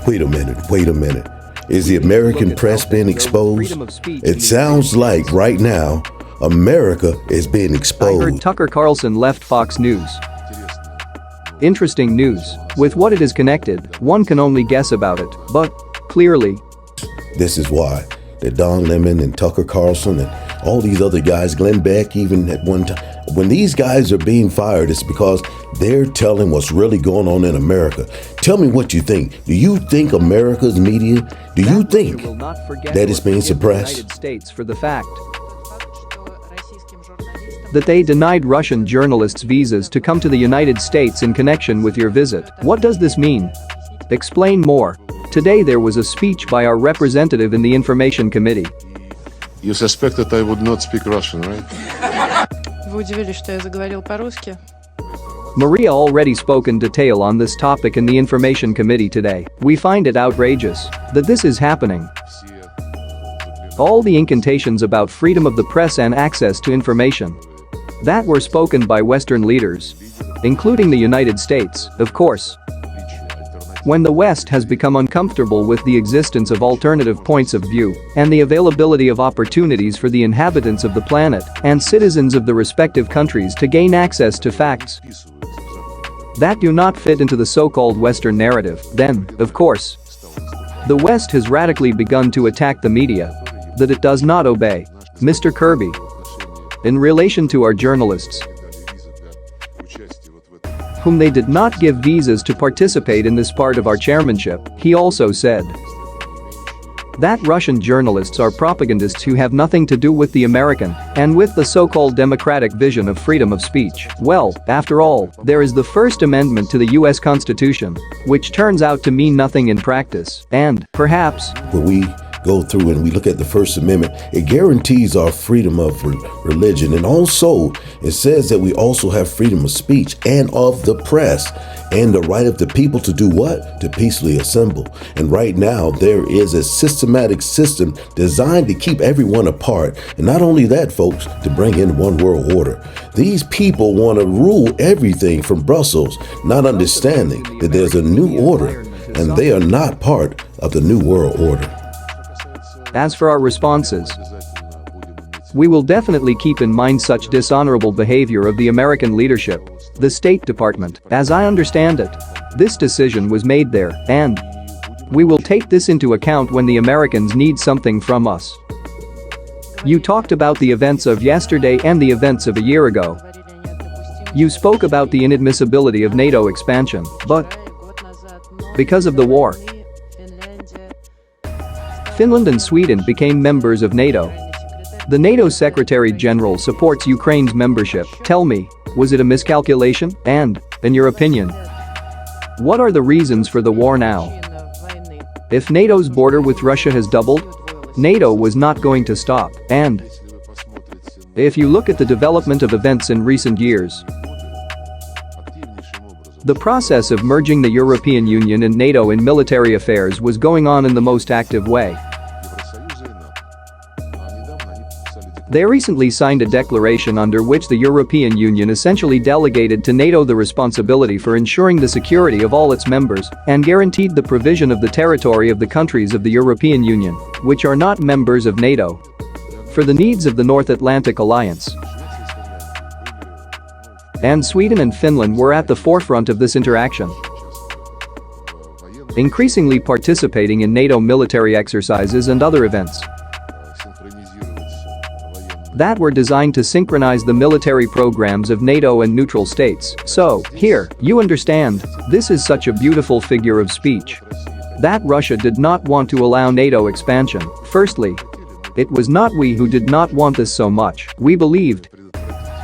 Wait a minute, wait a minute. Is the American press being exposed? It sounds like right now, America is being I exposed. heard Tucker Carlson left Fox News. Interesting news. With what it is connected, one can only guess about it, but clearly, This is why that Don Lemon and Tucker Carlson and all these other guys, Glenn Beck, even at one time, when these guys are being fired, it's because they're telling what's really going on in America. Tell me what you think. Do you think America's media, do you think will not forget that it's or being forgive the suppressed? United States for the fact that they denied Russian journalists visas to come to the United States in connection with your visit? What does this mean? Explain more. Today there was a speech by our representative in the Information Committee. You suspected I would not speak Russian, right? Вы удивились, что я заговорил по-русски? Maria already spoke in detail on this topic in the Information Committee today. We find it outrageous that this is happening. All the incantations about freedom of the press and access to information that were spoken by Western leaders, including the United States, of course. When the West has become uncomfortable with the existence of alternative points of view and the availability of opportunities for the inhabitants of the planet and citizens of the respective countries to gain access to facts that do not fit into the so-called Western narrative, then, of course, the West has radically begun to attack the media that it does not obey. Mr. Kirby, in relation to our journalists, whom they did not give visas to participate in this part of our chairmanship, he also said that Russian journalists are propagandists who have nothing to do with the American and with the so-called democratic vision of freedom of speech. Well, after all, there is the First Amendment to the US Constitution, which turns out to mean nothing in practice, and, perhaps, When we go through and we look at the First Amendment, it guarantees our freedom of religion. And also, it says that we also have freedom of speech and of the press and the right of the people to do what? To peacefully assemble. And right now, there is a systematic system designed to keep everyone apart. And not only that, folks, to bring in one world order. These people want to rule everything from Brussels, not understanding that there's a new order and they are not part of the new world order. as for our responses, we will definitely keep in mind such dishonorable behavior of the American leadership, the State Department. As I understand it, this decision was made there, and we will take this into account when the Americans need something from us. You talked about the events of yesterday and the events of a year ago. You spoke about the inadmissibility of NATO expansion, but because of the war, Finland and Sweden became members of NATO. The NATO Secretary General supports Ukraine's membership. Tell me, was it a miscalculation? And, in your opinion, what are the reasons for the war now? If NATO's border with Russia has doubled, NATO was not going to stop, and if you look at the development of events in recent years, the process of merging the European Union and NATO in military affairs was going on in the most active way. They recently signed a declaration under which the European Union essentially delegated to NATO the responsibility for ensuring the security of all its members and guaranteed the provision of the territory of the countries of the European Union, which are not members of NATO, for the needs of the North Atlantic Alliance. And Sweden and Finland were at the forefront of this interaction, increasingly participating in NATO military exercises and other events that were designed to synchronize the military programs of NATO and neutral states. So, here, you understand, this is such a beautiful figure of speech that Russia did not want to allow NATO expansion. Firstly, it was not we who did not want this so much. We believed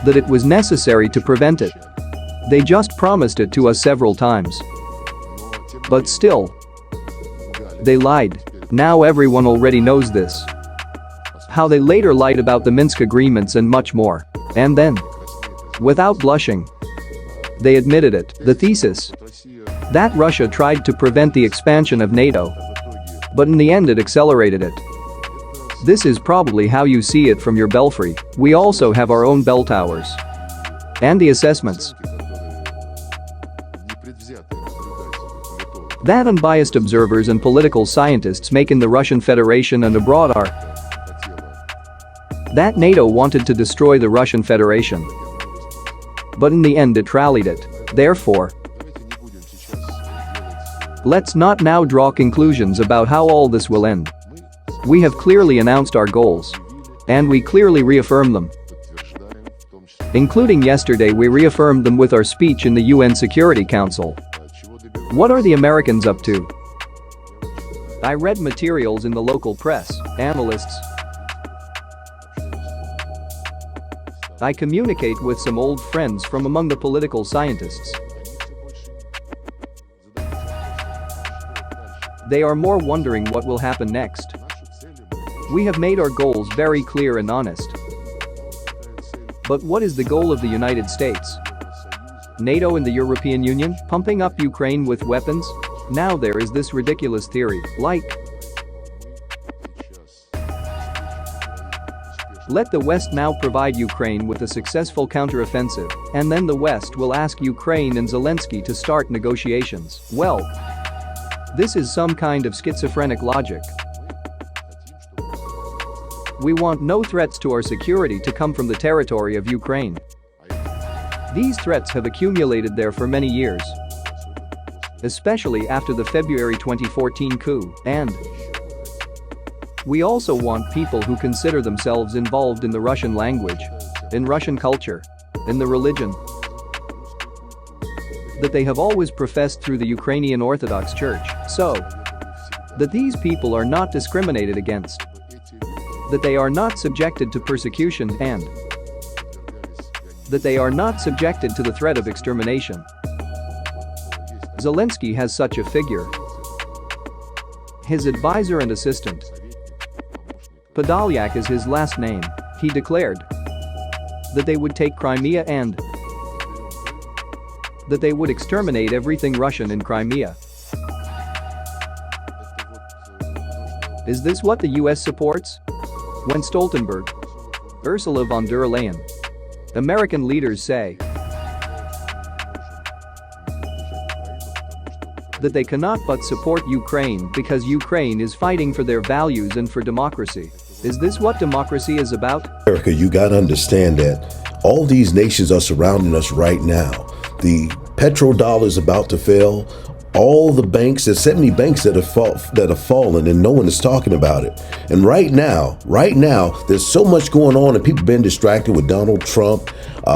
that it was necessary to prevent it. They just promised it to us several times. But still, they lied. Now everyone already knows this. How they later lied about the Minsk agreements and much more. And then, without blushing, they admitted it. The thesis that Russia tried to prevent the expansion of NATO, but in the end it accelerated it. This is probably how you see it from your belfry. We also have our own bell towers. And the assessments that unbiased observers and political scientists make in the Russian Federation and abroad are that NATO wanted to destroy the Russian Federation. But in the end it rallied it. Therefore, let's not now draw conclusions about how all this will end. We have clearly announced our goals. And we clearly reaffirm them. Including yesterday, we reaffirmed them with our speech in the UN Security Council. What are the Americans up to? I read materials in the local press, analysts. I communicate with some old friends from among the political scientists. They are more wondering what will happen next. We have made our goals very clear and honest. But what is the goal of the United States? NATO and the European Union pumping up Ukraine with weapons? Now there is this ridiculous theory, like, let the West now provide Ukraine with a successful counteroffensive, and then the West will ask Ukraine and Zelensky to start negotiations. Well, this is some kind of schizophrenic logic. We want no threats to our security to come from the territory of Ukraine. These threats have accumulated there for many years, especially after the February 2014 coup, and we also want people who consider themselves involved in the Russian language, in Russian culture, in the religion that they have always professed through the Ukrainian Orthodox Church, so that these people are not discriminated against, that they are not subjected to persecution, and that they are not subjected to the threat of extermination. Zelensky has such a figure. His advisor and assistant, Podolyak is his last name. He declared that they would take Crimea and that they would exterminate everything Russian in Crimea. Is this what the US supports? When Stoltenberg, Ursula von der Leyen, American leaders say that they cannot but support Ukraine because Ukraine is fighting for their values and for democracy. Is this what democracy is about? America, you got to understand that all these nations are surrounding us right now. The petrodollar is about to fail. All the banks, there's 70 banks that have fallen and no one is talking about it. And right now, there's so much going on and people been distracted with Donald Trump,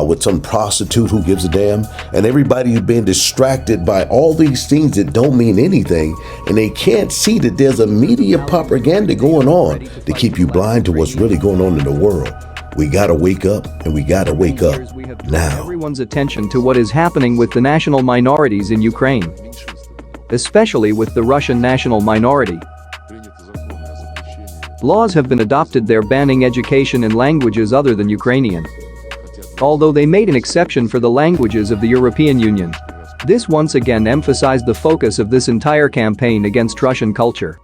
with some prostitute who gives a damn, and everybody's been distracted by all these things that don't mean anything, and they can't see that there's a media propaganda going on to keep you blind to what's really going on in the world. We gotta wake up, and we gotta wake up now. Everyone's attention to what is happening with the national minorities in Ukraine, especially with the Russian national minority. Laws have been adopted there banning education in languages other than Ukrainian, although they made an exception for the languages of the European Union. This once again emphasized the focus of this entire campaign against Russian culture.